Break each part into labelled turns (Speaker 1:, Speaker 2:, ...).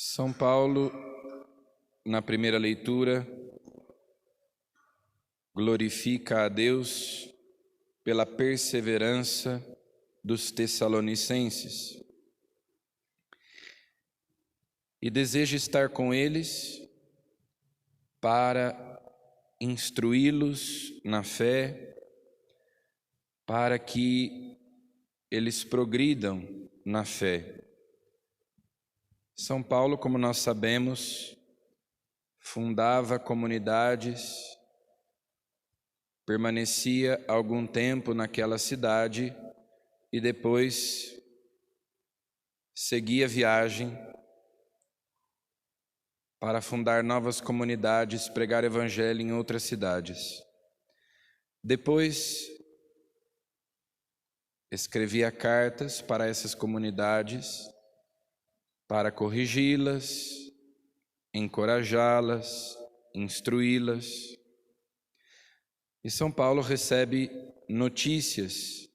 Speaker 1: São Paulo, na primeira leitura, glorifica a Deus pela perseverança dos Tessalonicenses e deseja estar com eles para instruí-los na fé, para que eles progridam na fé. São Paulo, como nós sabemos, fundava comunidades, permanecia algum tempo naquela cidade e depois seguia viagem para fundar novas comunidades, pregar o evangelho em outras cidades. Depois escrevia cartas para essas comunidades, para corrigi-las, encorajá-las, instruí-las. E São Paulo recebe notícias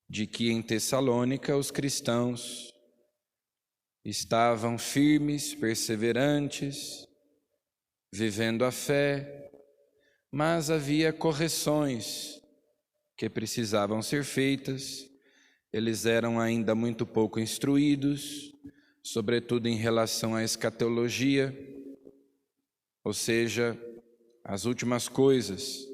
Speaker 1: de que em Tessalônica os cristãos estavam firmes, perseverantes, vivendo a fé, mas havia correções que precisavam ser feitas. Eles eram ainda muito pouco instruídos, sobretudo em relação à escatologia, ou seja, as últimas coisas.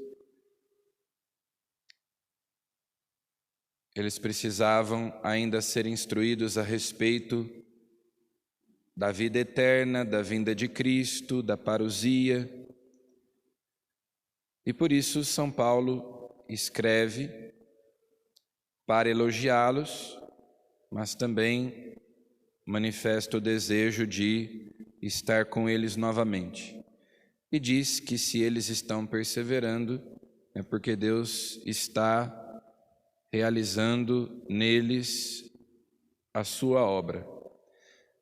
Speaker 1: Eles precisavam ainda ser instruídos a respeito da vida eterna, da vinda de Cristo, da parousia. E por isso São Paulo escreve para elogiá-los, mas também manifesta o desejo de estar com eles novamente. E diz que se eles estão perseverando, é porque Deus está realizando neles a sua obra.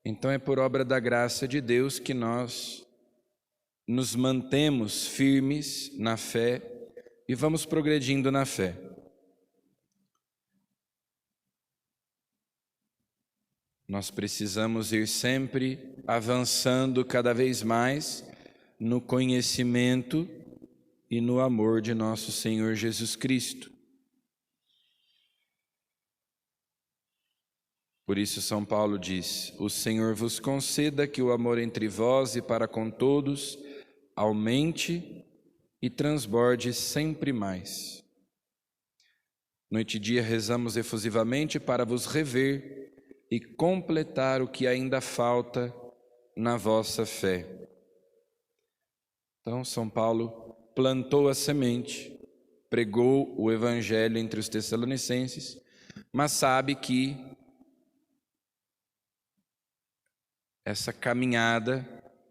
Speaker 1: Então é por obra da graça de Deus que nós nos mantemos firmes na fé e vamos progredindo na fé. Nós precisamos ir sempre avançando cada vez mais no conhecimento e no amor de nosso Senhor Jesus Cristo. Por isso São Paulo diz: o Senhor vos conceda que o amor entre vós e para com todos aumente e transborde sempre mais. Noite e dia rezamos efusivamente para vos rever e completar o que ainda falta na vossa fé. Então, São Paulo plantou a semente, pregou o evangelho entre os tessalonicenses, mas sabe que essa caminhada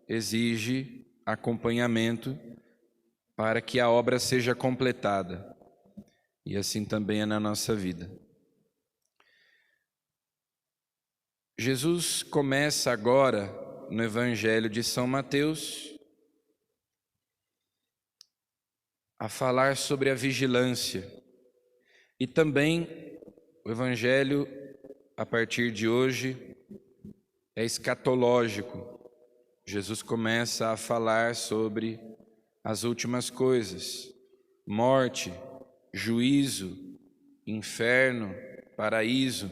Speaker 1: exige acompanhamento para que a obra seja completada. E assim também é na nossa vida. Jesus começa agora no Evangelho de São Mateus a falar sobre a vigilância. E também o Evangelho, a partir de hoje, é escatológico. Jesus começa a falar sobre as últimas coisas: morte, juízo, inferno, paraíso.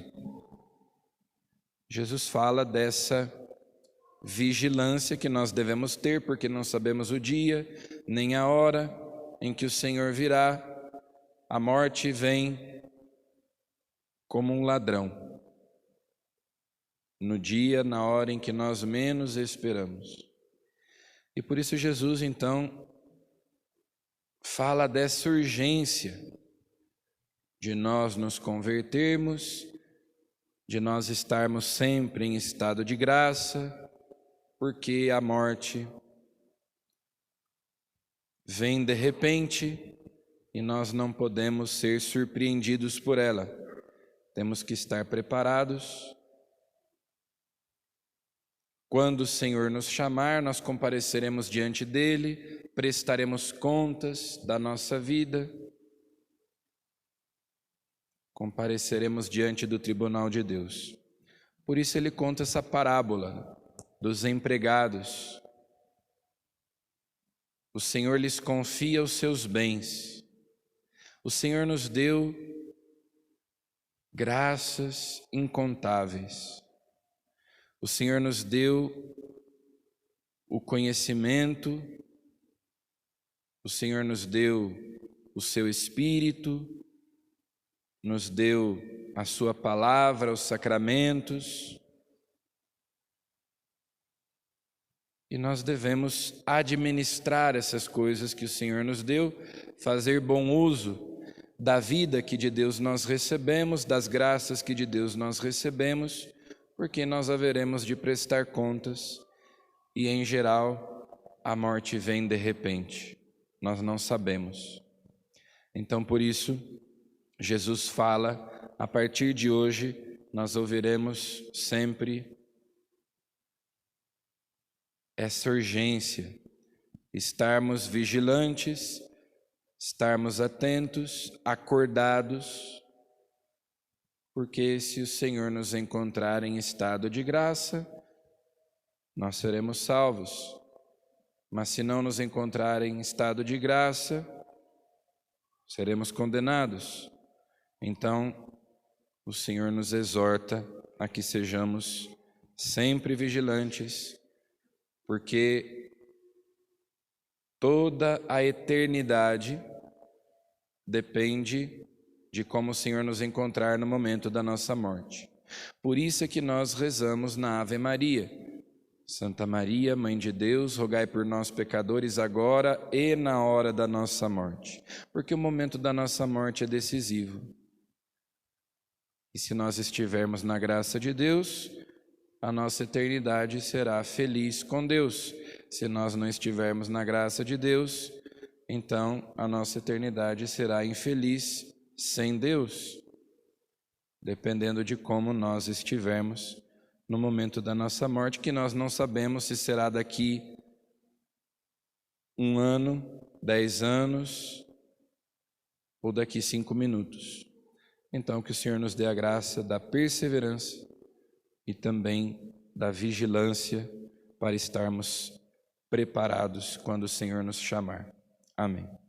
Speaker 1: Jesus fala dessa vigilância que nós devemos ter, porque não sabemos o dia, nem a hora em que o Senhor virá. A morte vem como um ladrão, no dia, na hora em que nós menos esperamos. E por isso Jesus, então, fala dessa urgência de nós nos convertermos, de nós estarmos sempre em estado de graça, porque a morte vem de repente e nós não podemos ser surpreendidos por ela. Temos que estar preparados. Quando o Senhor nos chamar, nós compareceremos diante dele, prestaremos contas da nossa vida, compareceremos diante do tribunal de Deus. Por isso ele conta essa parábola dos empregados. O Senhor lhes confia os seus bens. O Senhor nos deu graças incontáveis. O Senhor nos deu o conhecimento, o Senhor nos deu o seu Espírito, nos deu a sua palavra, os sacramentos, e nós devemos administrar essas coisas que o Senhor nos deu, fazer bom uso da vida que de Deus nós recebemos, das graças que de Deus nós recebemos, porque nós haveremos de prestar contas e, em geral, a morte vem de repente, nós não sabemos. Então, por isso, Jesus fala, a partir de hoje, nós ouviremos sempre essa urgência, estarmos vigilantes, estarmos atentos, acordados, porque se o Senhor nos encontrar em estado de graça, nós seremos salvos. Mas se não nos encontrar em estado de graça, seremos condenados. Então, o Senhor nos exorta a que sejamos sempre vigilantes, porque toda a eternidade depende de como o Senhor nos encontrar no momento da nossa morte. Por isso é que nós rezamos na Ave Maria. Santa Maria, Mãe de Deus, rogai por nós pecadores agora e na hora da nossa morte. Porque o momento da nossa morte é decisivo. E se nós estivermos na graça de Deus, a nossa eternidade será feliz com Deus. Se nós não estivermos na graça de Deus, então a nossa eternidade será infeliz sem Deus, dependendo de como nós estivermos no momento da nossa morte, que nós não sabemos se será daqui 1 ano, 10 anos ou daqui 5 minutos. Então, que o Senhor nos dê a graça da perseverança e também da vigilância para estarmos preparados quando o Senhor nos chamar. Amém.